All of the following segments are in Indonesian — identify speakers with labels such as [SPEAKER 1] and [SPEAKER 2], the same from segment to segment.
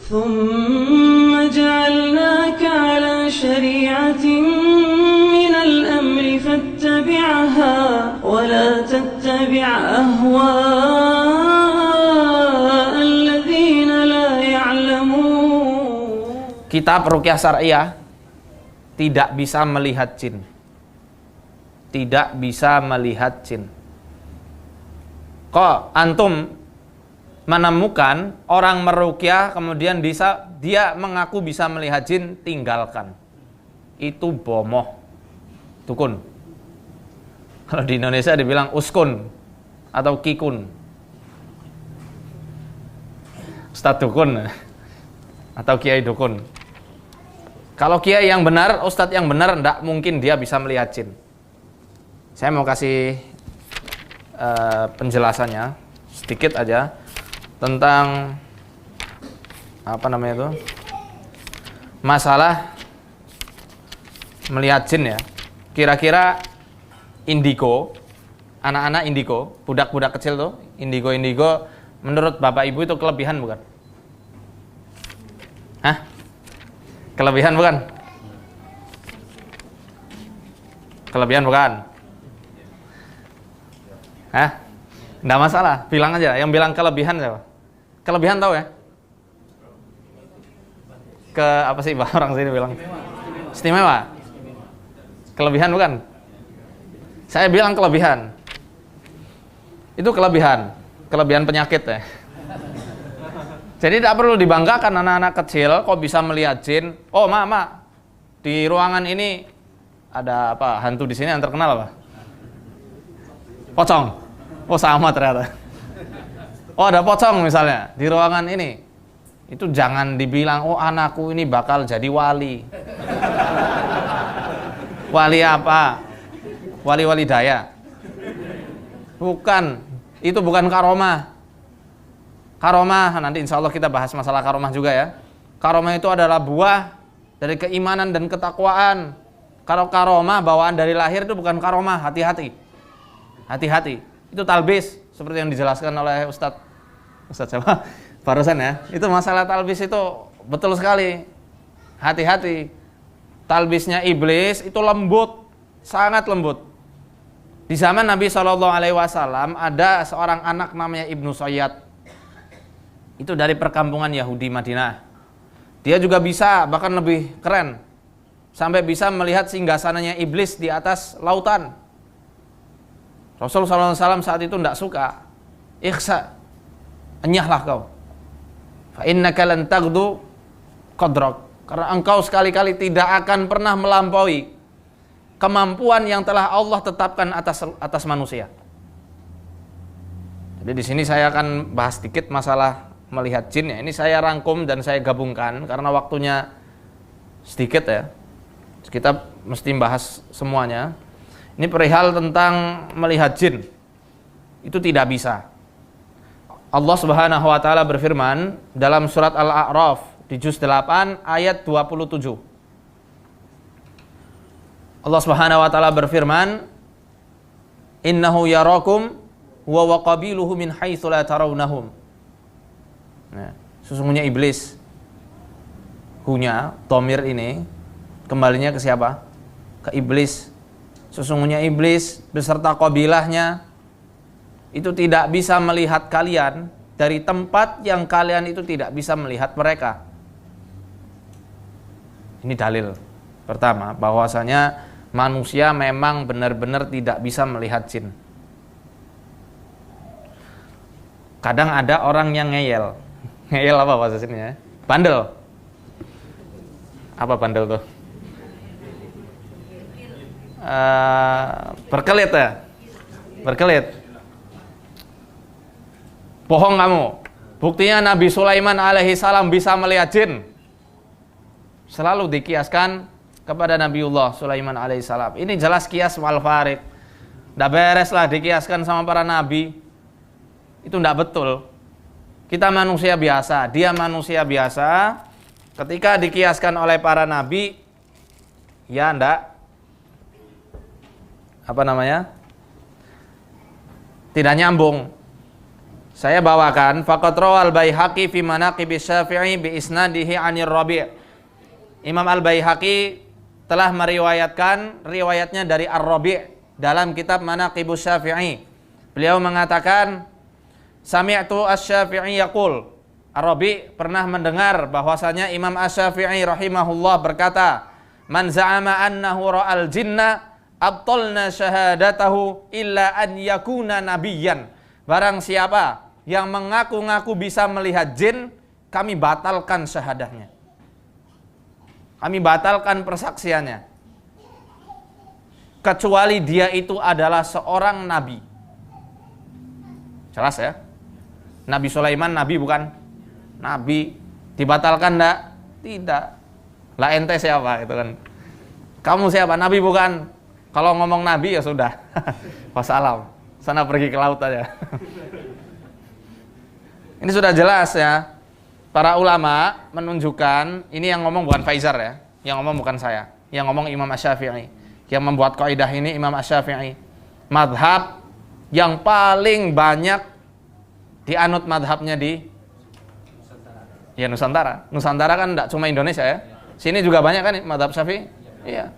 [SPEAKER 1] ثم جعلناك على شريعة من الأمر فاتبعها ولا تتبع أهواء الذين لا يعلمون.
[SPEAKER 2] Kitab Ruqyah Syariah tidak bisa melihat jin. Tidak bisa melihat jin. Kok antum menemukan orang meruqyah kemudian dia mengaku bisa melihat jin, tinggalkan. Itu bomoh. Dukun. Kalau di Indonesia dibilang uskun atau kikun. Ustadz dukun atau kiai dukun. Kalau kiai yang benar, ustadz yang benar, tidak mungkin dia bisa melihat jin. Saya mau kasih penjelasannya sedikit aja tentang apa namanya itu, masalah melihat jin ya. Kira-kira indigo, anak-anak indigo, budak-budak kecil tuh, indigo menurut bapak ibu itu kelebihan bukan? Hah? Kelebihan bukan? Kelebihan bukan? Hah? Nggak masalah, bilang aja. Yang bilang kelebihan siapa? Kelebihan tahu ya? Apa sih orang sini bilang? Istimewa. Kelebihan bukan? Saya bilang kelebihan. Itu kelebihan penyakit ya. Jadi tidak perlu dibanggakan anak-anak kecil kok bisa melihat jin. Oh, mak, di ruangan ini ada apa? Hantu di sini yang terkenal apa? Pocong. Oh, sama ternyata. Oh, ada pocong misalnya di ruangan ini. Itu jangan dibilang, oh anakku ini bakal jadi wali. Wali apa? Wali daya. Bukan. Itu bukan karomah. Karomah, nanti insya Allah kita bahas masalah karomah juga ya. Karomah itu adalah buah dari keimanan dan ketakwaan. Kalau karomah bawaan dari lahir itu bukan karomah, hati-hati. Hati-hati. Itu talbis, seperti yang dijelaskan oleh Ustadz siapa? Barusan ya. Itu masalah talbis itu betul sekali. Hati-hati. Talbisnya iblis itu lembut, sangat lembut. Di zaman Nabi SAW ada seorang anak namanya Ibnu Sayyad. Itu dari perkampungan Yahudi Madinah. Dia juga bisa, bahkan lebih keren, sampai bisa melihat singgasananya iblis di atas lautan. Rasulullah SAW saat itu tidak suka. Ikhsa, enyahlah kau. Fa innaka lan taghdu qadrak. Karena engkau sekali-kali tidak akan pernah melampaui kemampuan yang telah Allah tetapkan atas manusia. Jadi di sini saya akan bahas sedikit masalah melihat jin ya. Ini saya rangkum dan saya gabungkan karena waktunya sedikit ya. Kita mesti bahas semuanya. Ini perihal tentang melihat jin. Itu tidak bisa. Allah Subhanahu wa taala berfirman dalam surat Al-A'raf di juz 8 ayat 27. Allah Subhanahu wa taala berfirman, "Innahu yarakum wa qabiluhu min haitsu la tarawnahum." Nah, sesungguhnya iblis, hunya dhamir ini kembalinya ke siapa? Ke iblis. Sesungguhnya iblis beserta kabilahnya itu tidak bisa melihat kalian dari tempat yang kalian itu tidak bisa melihat mereka. Ini dalil pertama bahwasanya manusia memang benar-benar tidak bisa melihat jin. Kadang ada orang yang ngeyel. Ngeyel apa bahasa sini ya? Bandel. Apa bandel tuh? Berkelit ya? Berkelit. Bohong kamu. Buktinya Nabi Sulaiman alaihi salam bisa melihat jin. Selalu dikiaskan kepada Nabiullah Sulaiman alaihi salam. Ini jelas kias wal farid. Nggak beres lah dikiaskan sama para nabi. Itu nggak betul. Kita manusia biasa, dia manusia biasa. Ketika dikiaskan oleh para nabi, ya ndak apa namanya? Tidak nyambung. Saya bawakan faqad rawal Baihaqi fi manaqib Syafi'i bi isnadihi 'anir Rabi'. Imam Al-Baihaqi telah meriwayatkan riwayatnya dari Ar-Rabi' dalam kitab Manaqib Syafi'i. Beliau mengatakan sami'tu Asy-Syafi'i yaqul. Ar-Rabi' pernah mendengar bahwasanya Imam Asy-Syafi'i rahimahullah berkata, "Man za'ama annahu ra'al jinna abtalna syahadatahu illa an yakuna nabiyyan." Barang siapa yang mengaku-ngaku bisa melihat jin, kami batalkan syahadahnya. Kami batalkan persaksiannya. Kecuali dia itu adalah seorang nabi. Jelas ya? Nabi Sulaiman nabi bukan? Nabi. Dibatalkan enggak? Tidak. Lah ente siapa itu kan? Kamu siapa? Nabi bukan? Kalau ngomong nabi ya sudah. Wassalam. Sana pergi ke laut aja. Ini sudah jelas ya. Para ulama menunjukkan, ini yang ngomong bukan Faizar ya, yang ngomong bukan saya, yang ngomong Imam Asy-Syafi'i. Yang membuat kaidah ini Imam Asy-Syafi'i. Madhab yang paling banyak dianut madhabnya di Nusantara. Nusantara kan enggak cuma Indonesia ya. Sini juga banyak kan madhab Syafi'i. Iya.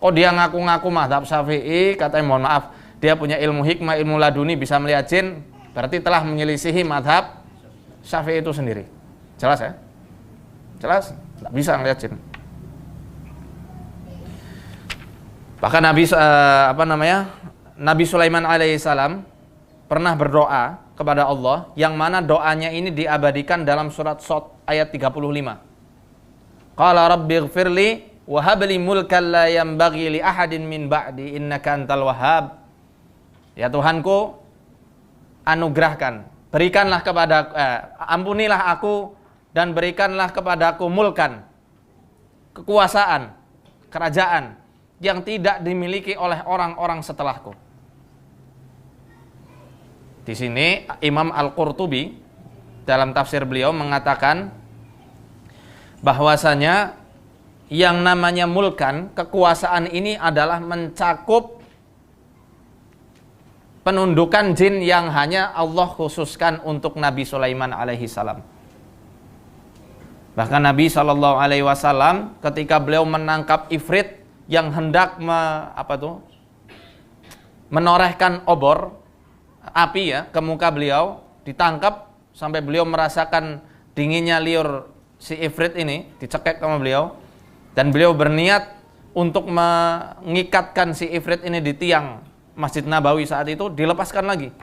[SPEAKER 2] Oh dia ngaku-ngaku madhab Syafi'i, katanya mohon maaf, dia punya ilmu hikmah, ilmu laduni, bisa melihat jin, berarti telah menyelisihi madhab Syafi'i itu sendiri. Jelas ya? Jelas? Tidak bisa ngelihat jin. Bahkan Nabi Sulaiman alaihissalam pernah berdoa kepada Allah, yang mana doanya ini diabadikan dalam surat Shad ayat 35. Qala rabbighfirli wa habli mulkan la yanbaghi li ahadin min ba'di innaka antal wahhab. Ya Tuhanku, anugerahkan, berikanlah ampunilah aku dan berikanlah kepadaku mulkan, kekuasaan, kerajaan yang tidak dimiliki oleh orang-orang setelahku. Di sini Imam Al-Qurtubi dalam tafsir beliau mengatakan bahwasanya yang namanya mulkan, kekuasaan ini adalah mencakup penundukan jin yang hanya Allah khususkan untuk Nabi Sulaiman alaihi salam. Bahkan Nabi SAW ketika beliau menangkap ifrit yang hendak menorehkan obor api ya ke muka beliau, ditangkap sampai beliau merasakan dinginnya liur si ifrit ini, dicekek sama beliau, dan beliau berniat untuk mengikatkan si ifrit ini di tiang Masjid Nabawi saat itu, dilepaskan lagi.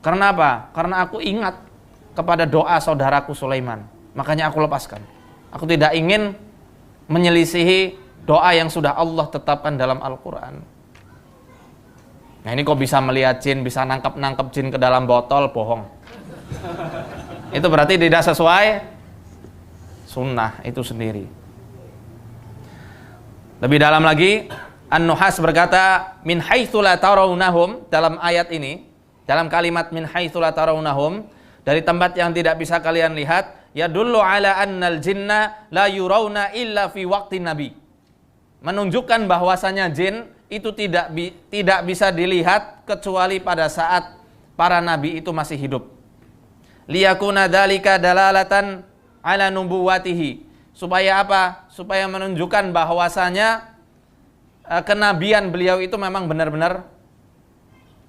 [SPEAKER 2] Karena apa? Karena aku ingat kepada doa saudaraku Sulaiman, makanya aku lepaskan. Aku tidak ingin menyelisihi doa yang sudah Allah tetapkan dalam Al-Quran. Nah ini kok bisa melihat jin, bisa nangkep jin ke dalam botol, bohong. Itu berarti tidak sesuai sunnah itu sendiri. Lebih dalam lagi, An-Nuhas berkata, min haitsu la tarawnahum, dalam ayat ini, dalam kalimat min haitsu la tarawnahum, dari tempat yang tidak bisa kalian lihat, yadullu ala annal jinna la yurawna illa fi waqti nabi. Menunjukkan bahwasanya jin itu tidak bisa dilihat kecuali pada saat para nabi itu masih hidup. Liyakuna dzalika dalalatan ala nubuwatihi. Supaya apa? Supaya menunjukkan bahwasanya kenabian beliau itu memang benar-benar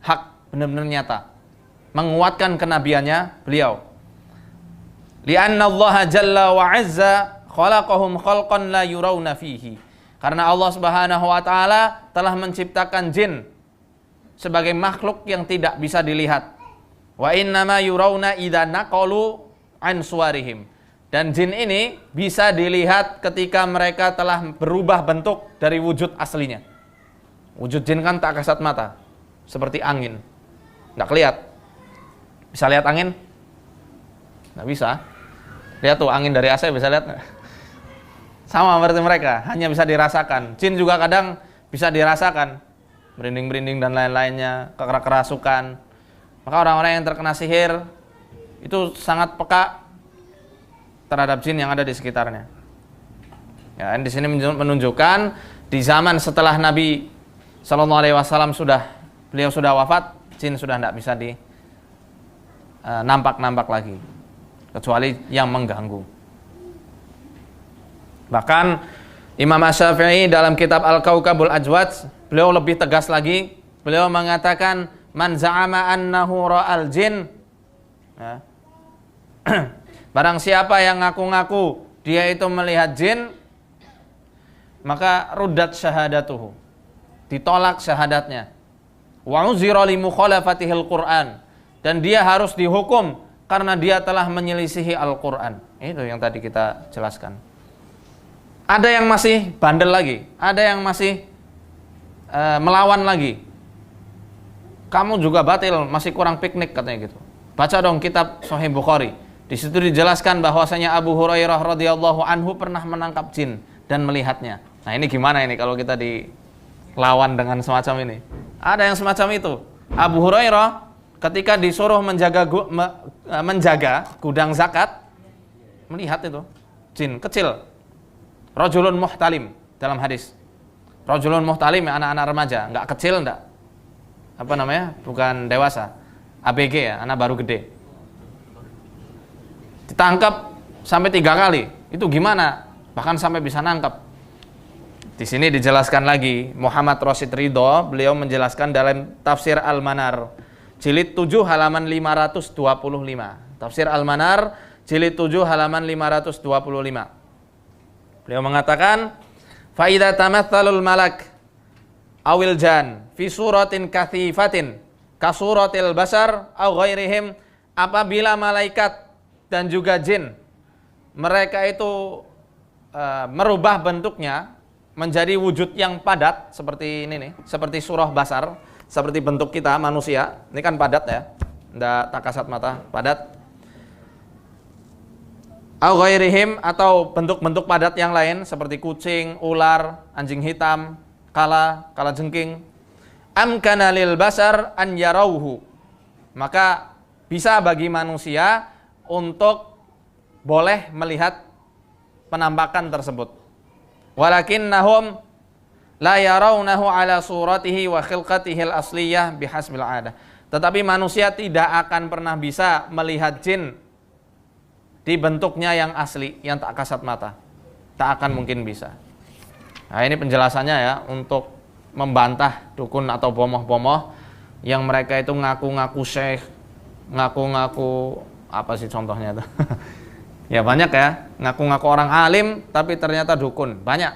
[SPEAKER 2] hak, benar-benar nyata, menguatkan kenabiannya beliau. Li'anna Allah jalla wa azza khalaqahum khalqan la yurawna fihi. Karena Allah Subhanahu wa taala telah menciptakan jin sebagai makhluk yang tidak bisa dilihat. Wa innama yurawna idza naqalu an suwarihim. Dan jin ini bisa dilihat ketika mereka telah berubah bentuk dari wujud aslinya. Wujud jin kan tak kasat mata, seperti angin, nggak kelihatan. Bisa lihat angin? Nggak bisa. Lihat tuh angin dari AC, bisa lihat nggak? Sama seperti mereka, hanya bisa dirasakan. Jin juga kadang bisa dirasakan, merinding-merinding dan lain-lainnya, kerasukan. Maka orang-orang yang terkena sihir itu sangat peka terhadap jin yang ada di sekitarnya. Ya, di sini menunjukkan di zaman setelah Nabi Sallallahu Alaihi Wasallam beliau sudah wafat, jin sudah tidak bisa nampak-nampak lagi, kecuali yang mengganggu. Bahkan Imam Asy-Syafi'i dalam kitab Al-Kaukabul Ajwad, beliau lebih tegas lagi. Beliau mengatakan, man za'ama annahu ra'al jin, ya. Barang siapa yang ngaku-ngaku dia itu melihat jin, maka ruddat syahadatuhu, ditolak syahadatnya. Wa uzira li mukhalafatihil Qur'an, dan dia harus dihukum karena dia telah menyelisihi Al-Qur'an. Itu yang tadi kita jelaskan. Ada yang masih bandel lagi, ada yang masih melawan lagi. Kamu juga batil, masih kurang piknik katanya gitu. Baca dong kitab Sahih Bukhari. Di situ dijelaskan bahwasanya Abu Hurairah radhiyallahu anhu pernah menangkap jin dan melihatnya. Nah, ini gimana ini kalau kita dilawan dengan semacam ini? Ada yang semacam itu. Abu Hurairah ketika disuruh menjaga gudang zakat, melihat itu jin kecil. Rajulun muhtalim dalam hadis. Rajulun muhtalim, anak-anak remaja, enggak kecil, enggak apa namanya, bukan dewasa, ABG ya, anak baru gede. Ditangkap sampai 3 kali. Itu gimana? Bahkan sampai bisa nangkap. Di sini dijelaskan lagi, Muhammad Rasyid Ridho, beliau menjelaskan dalam Tafsir Al-Manar jilid 7 halaman 525. Tafsir Al-Manar jilid 7 halaman 525. Beliau mengatakan, fa idza tamathalul malak awil jan fi suratin kathifatin ka suratil basar aw ghairihim, apabila malaikat dan juga jin mereka itu merubah bentuknya menjadi wujud yang padat seperti ini nih, seperti surah basar, seperti bentuk kita manusia. Ini kan padat ya, enggak tak kasat mata, padat. Aw ghairihim, atau bentuk-bentuk padat yang lain seperti kucing, ular, anjing hitam, kala jengking. Amkana lil basar an yarauhu, maka bisa bagi manusia untuk boleh melihat penampakan tersebut. Walakinnahum la yarawnahu ala suratihi wa khilqatihi al-asliyah bihasbil 'adah. Tetapi manusia tidak akan pernah bisa melihat jin di bentuknya yang asli, yang tak kasat mata. Tak akan mungkin bisa. Nah, ini penjelasannya ya, untuk membantah dukun atau bomoh-bomoh yang mereka itu ngaku-ngaku syekh, ngaku-ngaku apa sih contohnya itu? Ya banyak ya, ngaku-ngaku orang alim tapi ternyata dukun, banyak.